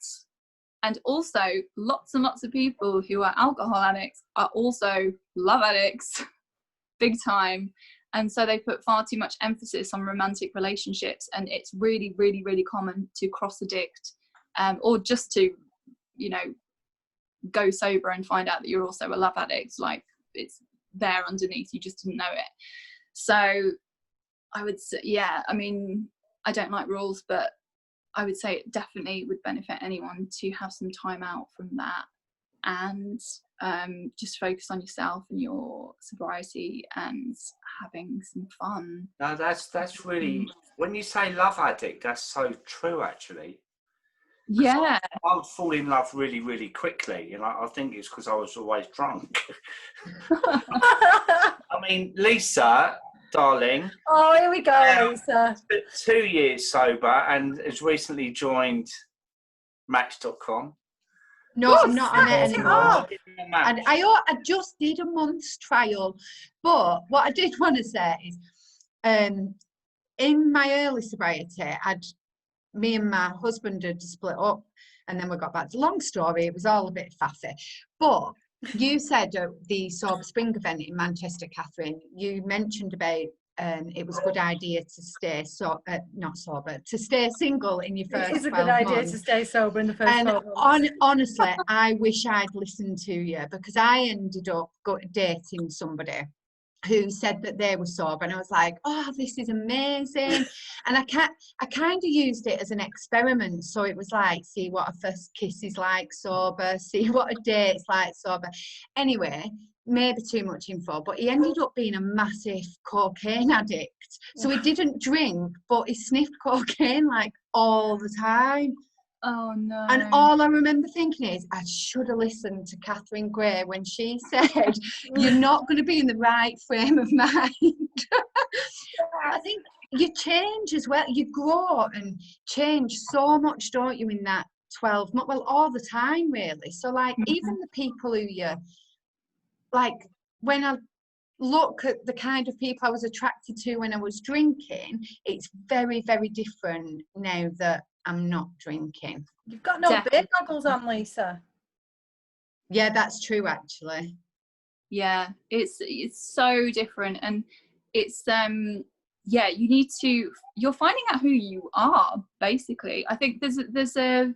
Speaker 4: and also lots and lots of people who are alcohol addicts are also love addicts big time. And so they put far too much emphasis on romantic relationships, and it's really, really, really common to cross addict, or just to, you know, go sober and find out that you're also a love addict. Like, it's there underneath, you just didn't know it. So I would say, yeah, I mean, I don't like rules, but I would say it definitely would benefit anyone to have some time out from that, and just focus on yourself and your sobriety and having some fun.
Speaker 5: No, that's really, when you say love addict, that's so true, actually.
Speaker 4: Yeah.
Speaker 5: I fall in love really, really quickly, and I think it's because I was always drunk. I mean, Lisa, darling.
Speaker 2: Oh, here we go, Lisa.
Speaker 5: 2 years sober and has recently joined Match.com.
Speaker 1: No, I'm not on it anymore.
Speaker 5: And
Speaker 1: I just did a month's trial. But what I did want to say is, in my early sobriety, me and my husband had split up, and then we got back to long story. It was all a bit faffy. But you said the Sober Spring event in Manchester, Catherine, you mentioned about it was a good idea to stay to stay single in your first 12 months. It is a good idea
Speaker 2: to stay sober in the first 12 months.
Speaker 1: Honestly, I wish I'd listened to you, because I ended up dating somebody who said that they were sober, and I was like, oh, this is amazing. And I kind of used it as an experiment. So it was like, see what a first kiss is like sober, see what a date's like sober. Anyway, maybe too much info, but he ended up being a massive cocaine addict. So he didn't drink, but he sniffed cocaine like all the time.
Speaker 4: Oh no.
Speaker 1: And all I remember thinking is, I should have listened to Catherine Gray when she said, you're not going to be in the right frame of mind. I think you change as well. You grow and change so much, don't you, in that 12 months? Well, all the time, really. So, like, even the people who you, like, when I look at the kind of people I was attracted to when I was drinking, it's very, very different now that I'm not drinking.
Speaker 2: You've got no beer goggles on, Lisa.
Speaker 1: Yeah, that's true, actually.
Speaker 4: Yeah, it's so different, and it's you're finding out who you are, basically. I think there's a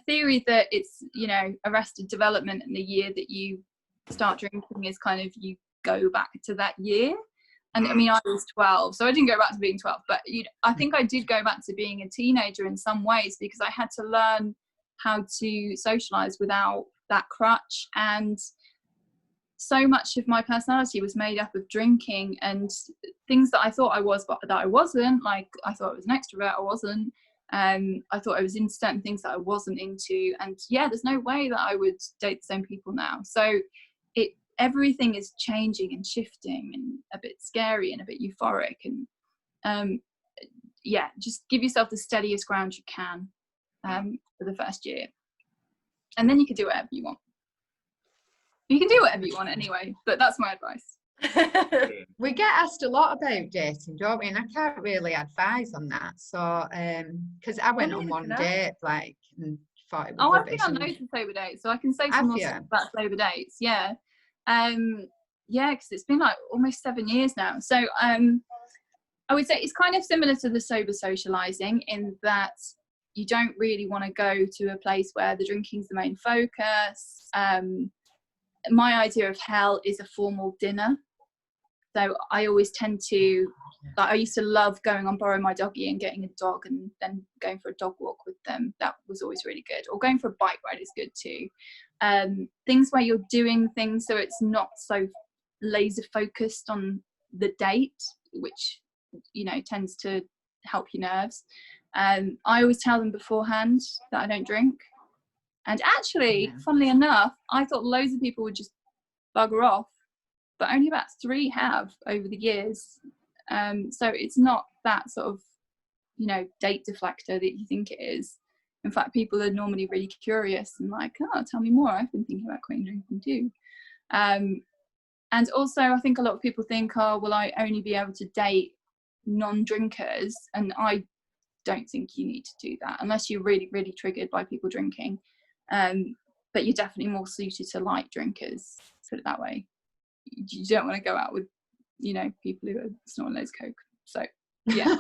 Speaker 4: theory that it's, you know, arrested development, and the year that you start drinking is kind of, you go back to that year. And I mean, I was 12, so I didn't go back to being 12, but I think I did go back to being a teenager in some ways, because I had to learn how to socialize without that crutch. And so much of my personality was made up of drinking and things that I thought I was, but that I wasn't. Like, I thought I was an extrovert, I wasn't. I thought I was into certain things that I wasn't into. And yeah, there's no way that I would date the same people now. So everything is changing and shifting and a bit scary and a bit euphoric, and just give yourself the steadiest ground you can for the first year, and then you can do whatever you want. You can do whatever you want anyway, but that's my advice.
Speaker 1: We get asked a lot about dating, don't we? And I can't really advise on that. So because I went on one date, like, and thought it was
Speaker 4: I've been on loads of sober dates, so I can say some more stuff about sober dates. Because it's been like almost 7 years now. So I would say it's kind of similar to the sober socializing, in that you don't really want to go to a place where the drinking's the main focus. My idea of hell is a formal dinner. So I always tend to, like, I used to love going on Borrow My Doggy and getting a dog and then going for a dog walk with them. That was always really good. Or going for a bike ride is good too. Things where you're doing things so it's not so laser focused on the date, which, you know, tends to help your nerves. I always tell them beforehand that I don't drink. And actually, funnily enough, I thought loads of people would just bugger off, but only about 3 have over the years. So it's not that sort of, you know, date deflector that you think it is. In fact, people are normally really curious and like, oh, tell me more. I've been thinking about quitting drinking too. And also, I think a lot of people think, oh, will I only be able to date non-drinkers? And I don't think you need to do that unless you're really, really triggered by people drinking. But you're definitely more suited to light drinkers, put it that way. You don't want to go out with, you know, people who are snorting loads of coke. So, yeah.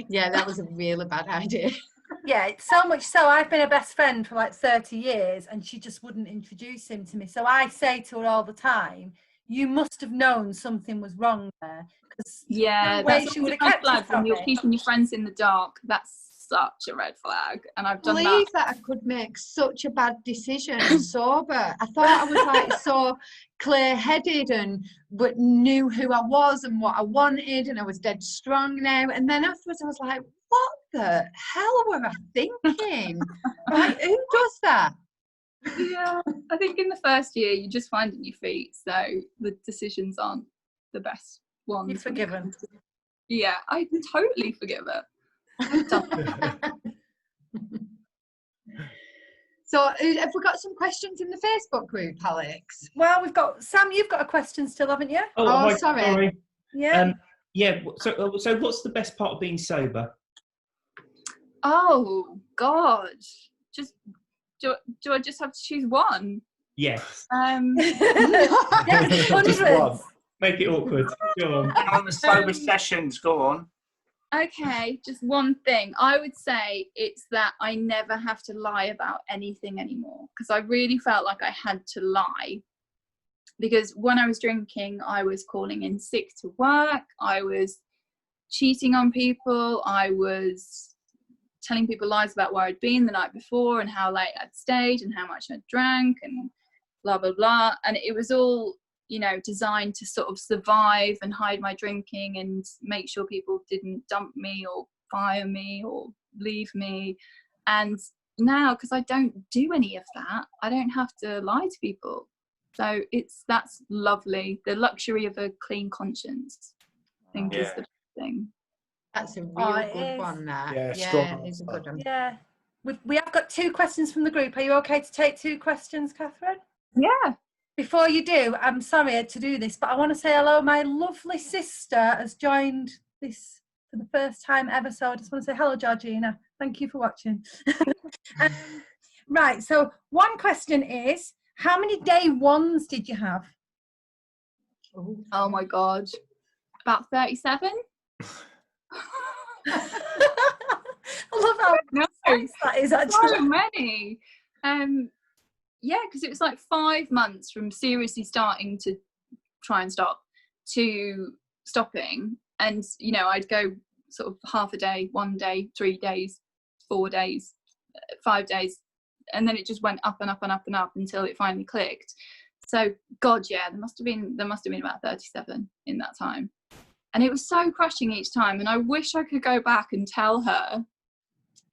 Speaker 1: Yeah, that was a really bad idea.
Speaker 2: Yeah, it's so much so I've been a best friend for like 30 years and she just wouldn't introduce him to me. So I say to her all the time, you must have known something was wrong there.
Speaker 4: Yeah, that's a red flag when you're keeping your friends in the dark. That's such a red flag. And I've done
Speaker 1: that I could make such a bad decision sober. I thought I was like so clear-headed but knew who I was and what I wanted, and I was dead strong now. And then afterwards I was like, what the hell were I thinking? Like, who does that?
Speaker 4: Yeah, I think in the first year you're just finding your feet, so the decisions aren't the best ones.
Speaker 2: You're forgiven.
Speaker 4: Yeah, I totally forgive it.
Speaker 1: So have we got some questions in the Facebook group, Alex?
Speaker 2: Well, we've got Sam. You've got a question still, haven't you?
Speaker 1: Oh, sorry.
Speaker 2: Yeah.
Speaker 6: So what's the best part of being sober?
Speaker 4: Oh God, just do I just have to choose one?
Speaker 6: Yes.
Speaker 2: Yes,
Speaker 3: Just one.
Speaker 2: hundreds.
Speaker 6: Make it awkward. Go on.
Speaker 5: On the sober sessions, go on.
Speaker 4: Okay, just one thing. I would say it's that I never have to lie about anything anymore, because I really felt like I had to lie. Because when I was drinking, I was calling in sick to work, I was cheating on people, I was telling people lies about where I'd been the night before and how late I'd stayed and how much I'd drank and blah, blah, blah. And it was all, you know, designed to sort of survive and hide my drinking and make sure people didn't dump me or fire me or leave me. And now, because I don't do any of that, I don't have to lie to people. So that's lovely. The luxury of a clean conscience, I think, is the thing.
Speaker 1: That's a real good one, that. Yeah, it's a good one.
Speaker 2: Yeah. We have got 2 questions from the group. Are you okay to take 2 questions, Catherine?
Speaker 4: Yeah.
Speaker 2: Before you do, I'm sorry to do this, but I want to say hello. My lovely sister has joined this for the first time ever, so I just want to say hello, Georgina. Thank you for watching. Right, so one question is, how many day ones did you have?
Speaker 4: Oh my God. About 37?
Speaker 2: I love how nice that is, actually.
Speaker 4: So many. Yeah, because it was like 5 months from seriously starting to try and stop to stopping. And, you know, I'd go sort of half a day, 1 day, 3 days, 4 days, 5 days. And then it just went up and up and up and up until it finally clicked. So, God, yeah, there must have been about 37 in that time. And it was so crushing each time. And I wish I could go back and tell her,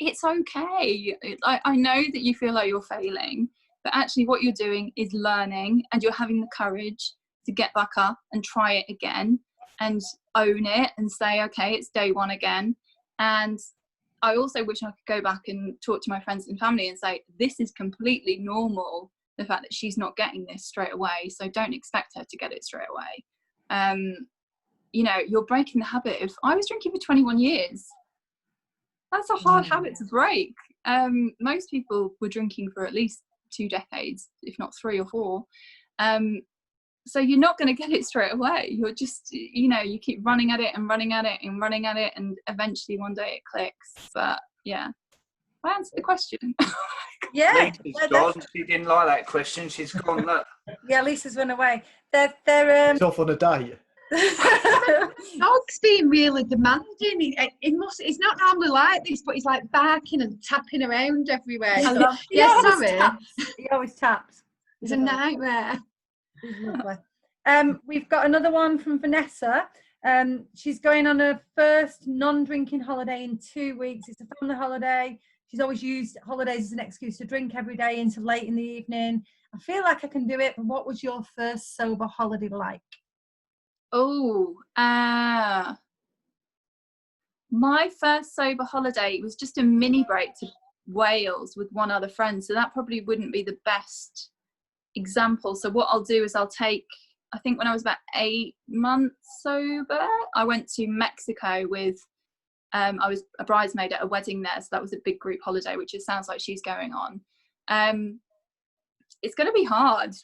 Speaker 4: it's okay. I know that you feel like you're failing, but actually what you're doing is learning, and you're having the courage to get back up and try it again and own it and say, okay, it's day one again. And I also wish I could go back and talk to my friends and family and say, this is completely normal, the fact that she's not getting this straight away. So don't expect her to get it straight away. You know, you're breaking the habit of, I was drinking for 21 years. That's a hard habit to break. Most people were drinking for at least 2 decades, if not 3 or 4. So you're not going to get it straight away. You're just, you know, you keep running at it and running at it and running at it, and eventually one day it clicks. But yeah, I answered the question.
Speaker 2: Yeah.
Speaker 5: Lisa's gone. She didn't like that question. She's gone. Look.
Speaker 2: Yeah, Lisa's run away. They're
Speaker 3: It's off on a date.
Speaker 1: Dog's being really demanding. It's not normally like this, but he's like barking and tapping around everywhere.
Speaker 2: He always taps.
Speaker 1: It's a nightmare.
Speaker 2: He's lovely. We've got another one from Vanessa. She's going on her first non-drinking holiday in 2 weeks. It's a family holiday. She's always used holidays as an excuse to drink every day into late in the evening. I feel like I can do it, but what was your first sober holiday like?
Speaker 4: Oh, my first sober holiday was just a mini break to Wales with one other friend, so that probably wouldn't be the best example. So what I'll do is I'll take, I think when I was about 8 months sober, I went to Mexico with, I was a bridesmaid at a wedding there, so that was a big group holiday, which it sounds like she's going on. It's going to be hard.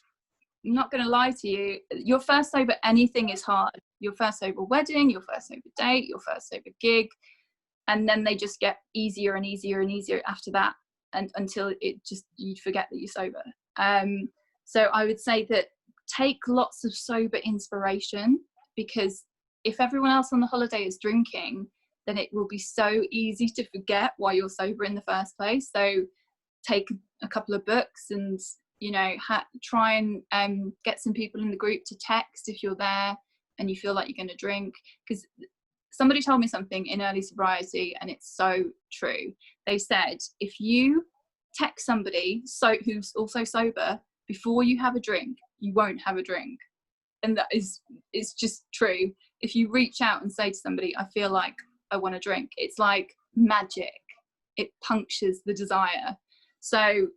Speaker 4: I'm not going to lie to you. Your first sober anything is hard. Your first sober wedding, your first sober date, your first sober gig, and then they just get easier and easier and easier after that, and until it just, you forget that you're sober. So I would say that take lots of sober inspiration, because if everyone else on the holiday is drinking, then it will be so easy to forget why you're sober in the first place. So take a couple of books and, you know, try and get some people in the group to text if you're there and you feel like you're going to drink. Because somebody told me something in early sobriety, and it's so true. They said, if you text somebody who's also sober before you have a drink, you won't have a drink. And that is, it's just true. if you reach out and say to somebody, I feel like I want to drink, it's like magic. It punctures the desire. So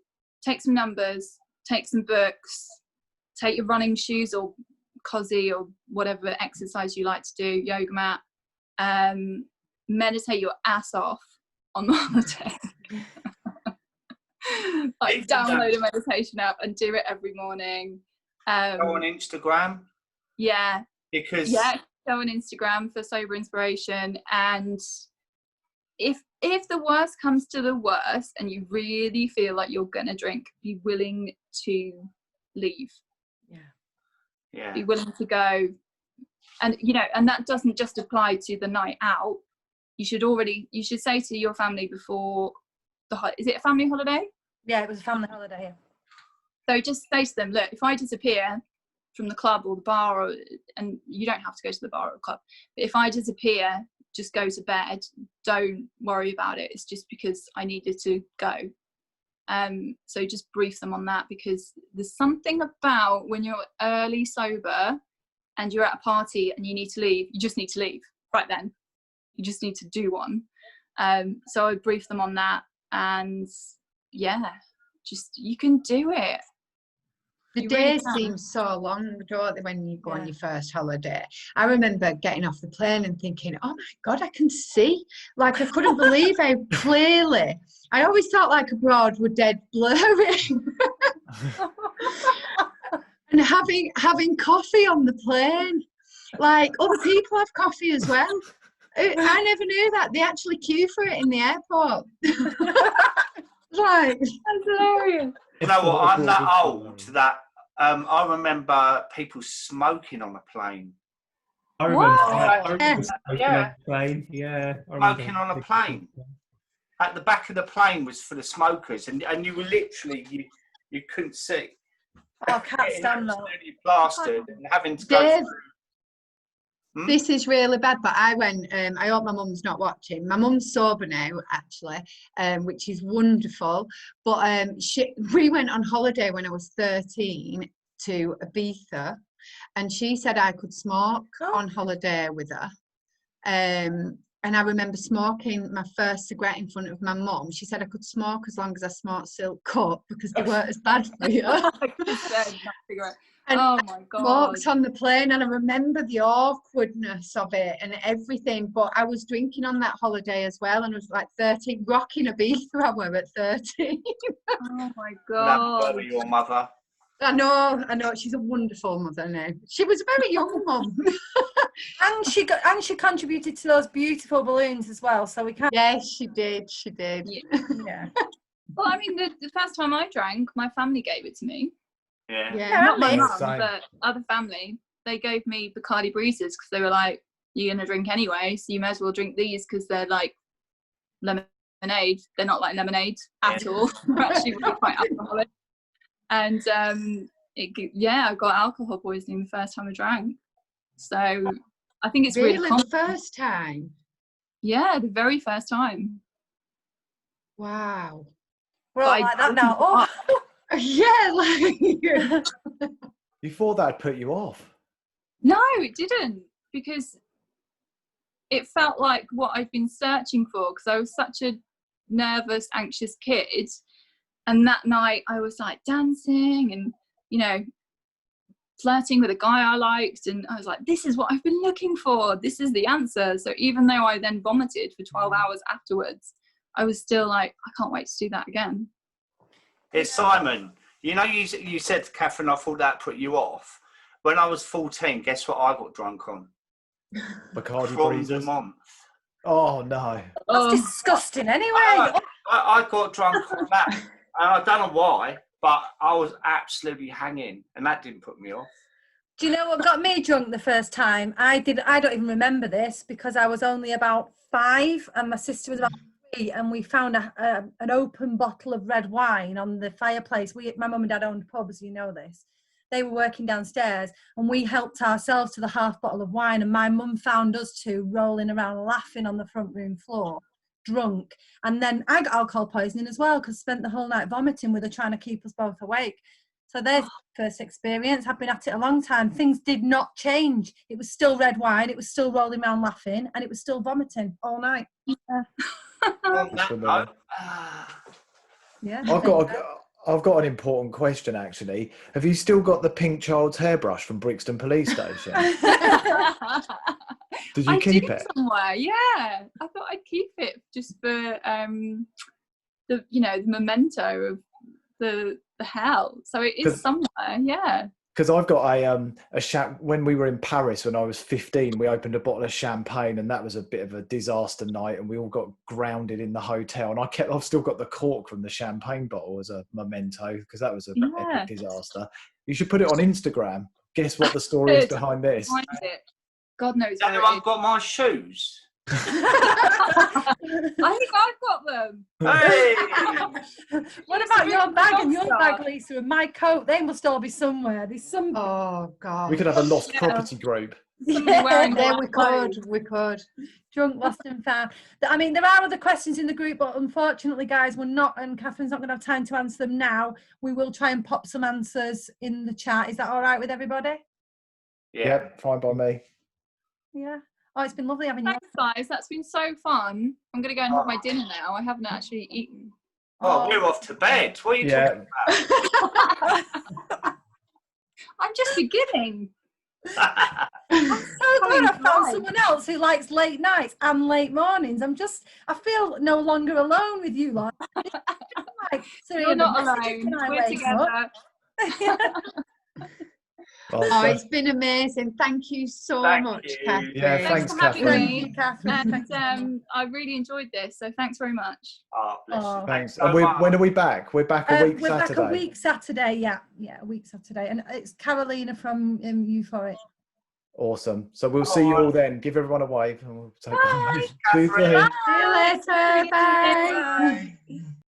Speaker 4: take some numbers, take some books, take your running shoes or cozy or whatever exercise you like to do, yoga mat, meditate your ass off on the holiday. Like download a meditation app and do it every morning.
Speaker 5: Go on Instagram.
Speaker 4: Yeah.
Speaker 5: Because
Speaker 4: go on Instagram for sober inspiration. And if the worst comes to the worst and you really feel like you're gonna drink, be willing to leave.
Speaker 5: Yeah.
Speaker 4: Be willing to go. And and that doesn't just apply to the night out. You should say to your family before is it a family holiday?
Speaker 2: Yeah, it was a family holiday.
Speaker 4: So just say to them, look, if I disappear from the club or the bar, and you don't have to go to the bar or the club, but if I disappear, just go to bed. Don't worry about it. It's just because I needed to go. So just brief them on that, because there's something about when you're early sober and you're at a party and you need to leave, you just need to leave right then. You just need to do one. So I brief them on that, and just you can do it.
Speaker 1: The days seem so long, don't they, when you go on your first holiday? I remember getting off the plane and thinking, oh my God, I can see. Like, I couldn't believe how clearly. I always thought like abroad were dead blurry. And having coffee on the plane. Like, other people have coffee as well. I never knew that. They actually queue for it in the airport. Like,
Speaker 2: That's hilarious.
Speaker 5: You know what? I'm that old that I remember people smoking on a plane.
Speaker 6: I remember
Speaker 5: smoking on a plane.
Speaker 6: Yeah.
Speaker 5: Smoking on a plane. At the back of the plane was for the smokers, and you were literally you couldn't see.
Speaker 2: Oh, I can't stand that.
Speaker 5: Absolutely plastered and having to go
Speaker 1: Dave,
Speaker 5: through.
Speaker 1: this is really bad, but I went, I hope my mum's not watching. My mum's sober now, actually, which is wonderful. But we went on holiday when I was 13 to Ibiza, and she said I could smoke on holiday with her. And I remember smoking my first cigarette in front of my mum. She said I could smoke as long as I smoked silk cut because they weren't as bad for you. And
Speaker 4: oh my God.
Speaker 1: I walked on the plane, and I remember the awkwardness of it and everything. But I was drinking on that holiday as well, and I was like 13, rocking Ibiza I were at 13.
Speaker 4: Oh my God.
Speaker 5: That your mother.
Speaker 1: I know. She's a wonderful mother now. She was a very young mum.
Speaker 2: And she contributed to those beautiful balloons as well. So we can't.
Speaker 1: Yes, she did.
Speaker 2: Yeah.
Speaker 4: Well, I mean, the first time I drank, my family gave it to me.
Speaker 5: Yeah.
Speaker 4: Not my mum,
Speaker 3: Same.
Speaker 4: but other family. They gave me Bacardi Breezes because they were like, you're going to drink anyway, so you may as well drink these because they're like lemonade. They're not like lemonade at all. They're actually really quite alcoholic. And I got alcohol poisoning the first time I drank. So I think it's really
Speaker 1: the first time.
Speaker 4: Yeah, the very first time.
Speaker 1: Wow.
Speaker 2: We're all like that now. Oh.
Speaker 1: Yeah, like
Speaker 3: You thought that'd put you off?
Speaker 4: No, it didn't, because it felt like what I'd been searching for, because I was such a nervous, anxious kid. And that night I was like dancing and, flirting with a guy I liked. And I was like, this is what I've been looking for. This is the answer. So even though I then vomited for 12 hours afterwards, I was still like, I can't wait to do that again.
Speaker 5: It's Simon. You said to Catherine, I thought that put you off. When I was 14, guess what I got drunk on?
Speaker 3: Bacardi
Speaker 5: From
Speaker 3: Breezes.
Speaker 5: the month.
Speaker 3: Oh no.
Speaker 2: That's disgusting anyway.
Speaker 5: I got drunk on that. And I don't know why, but I was absolutely hanging, and that didn't put me off.
Speaker 2: Do you know what got me drunk the first time? I don't even remember this because I was only about 5 and my sister was about 3, and we found an open bottle of red wine on the fireplace. My mum and dad owned pubs, you know this. They were working downstairs and we helped ourselves to the half bottle of wine, and my mum found us 2 rolling around laughing on the front room floor, drunk. And then I got alcohol poisoning as well because I spent the whole night vomiting with her trying to keep us both awake. So there's the first experience. I've been at it a long time. Things did not change. It was still red wine. It was still rolling around laughing, and it was still vomiting all night.
Speaker 5: On that note,
Speaker 2: Yeah.
Speaker 3: I've got an important question actually. Have you still got the pink child's hairbrush from Brixton Police Station? Did you keep it
Speaker 4: somewhere? Yeah, I thought I'd keep it just for the memento of the hell. So it is somewhere, yeah.
Speaker 3: Because I've got when we were in Paris when I was 15, we opened a bottle of champagne, and that was a bit of a disaster night, and we all got grounded in the hotel. And I've still got the cork from the champagne bottle as a memento, because that was an epic disaster. You should put it on Instagram. Guess what the story is behind this?
Speaker 4: Find it. God knows.
Speaker 5: Has anyone got my shoes?
Speaker 4: I think I've got them.
Speaker 5: Hey!
Speaker 2: What about your bag and your bag, Lisa, and my coat? They must all be somewhere. There's some.
Speaker 1: Oh God.
Speaker 3: We could have a lost property group.
Speaker 1: Yeah, we could.
Speaker 2: Drunk, lost and found. I mean, there are other questions in the group, but unfortunately, guys, we're not, and Catherine's not going to have time to answer them now. We will try and pop some answers in the chat. Is that all right with everybody?
Speaker 3: Yeah, fine by me.
Speaker 2: Yeah. Oh, it's been lovely having you.
Speaker 4: Thanks, guys. That's been so fun. I'm going to go and have my dinner now. I haven't actually eaten.
Speaker 5: Oh, we're off to bed. What are you talking about?
Speaker 4: I'm just beginning.
Speaker 2: I'm so glad I found someone else who likes late nights and late mornings. I feel no longer alone with you, like.
Speaker 4: You're not alone. We're together.
Speaker 1: Oh, it's been amazing. Thank you so much, Catherine.
Speaker 3: Yeah, thanks, Catherine.
Speaker 4: And I really enjoyed this, so thanks very much.
Speaker 5: Oh, bless you.
Speaker 3: Thanks. And when are we back? We're back a week Saturday.
Speaker 2: We're back a week Saturday, yeah, a week Saturday. And it's Carolina from Euphoric.
Speaker 3: Awesome. So we'll see you all then. Give everyone a wave and we'll take
Speaker 2: Bye.
Speaker 3: See you soon.
Speaker 1: See you later. Bye.